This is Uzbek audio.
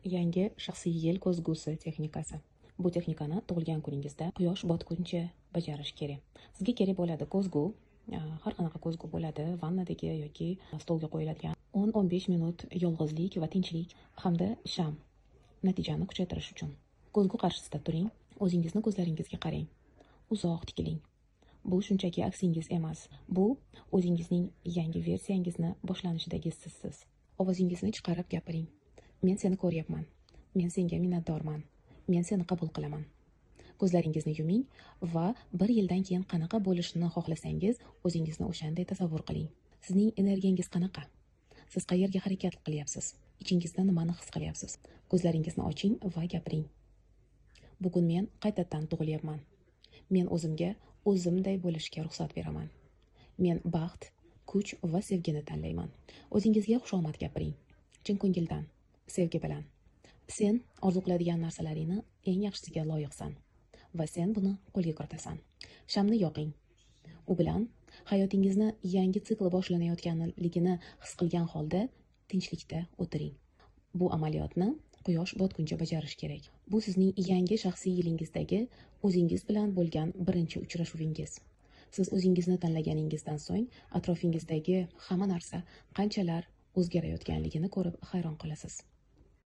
Yangi shaxsiy yil ko'zgusi texnikasi. Bu texnikani tug'ilgan kuningizda quyosh botguncha bajarish kerak. Sizga kerak bo'ladi ko'zgu, har qanaqa ko'zgu bo'ladi, vannadagi yoki stolga qo'yiladigan 10-15 minut yolg'izlik va tinchlik hamda sham natijani kuchaytirish uchun. Ko'zgu qarshisida turing, o'zingizni ko'zlaringizga qarang, uzoq tikiling. Bu shunchaki aksingiz emas, bu o'zingizning yangi versiyangizni boshlanishidagi sizsiz. Ovozingizni chiqarib gapiring. Men seni ko'ryapman. Men senga minnatdorman. Men seni qabul qilaman. Ko'zlaringizni yuming va 1 yildan keyin qanaqa bo'lishini xohlasangiz, o'zingizni o'shanday tasavvur qiling. Sizning energiyangiz qanaqa? Siz qayerga harakat qilyapsiz? Ichingizda nimani his qilyapsiz? Ko'zlaringizni oching va gapiring. Bugun men qaytadan tug'ilyapman. Men o'zimga o'zimday bo'lishga ruxsat beraman. Men baxt, kuch va sevgini tanlayman. O'zingizga xushomad gapiring. Chin ko'ngildan, sevgi bilan. Sen orzu qiladigan narsalaringni eng yaxshisiga loyiqsan va sen buni qo'lga kiritasan. Shamni yoqing. U bilan hayotingizni yangi sikl boshlanayotganligini his qilgan holda tinchlikda o'tiring. Bu amaliyotni quyosh botguncha bajarish kerak. Bu sizning yangi shaxsiy yilingizdagi o'zingiz bilan bo'lgan birinchi uchrashuvingiz. Siz o'zingizni tanlaganingizdan so'ng atrofingizdagi hamma narsa qanchalar o'zgarayotganligini ko'rib hayron qolasiz.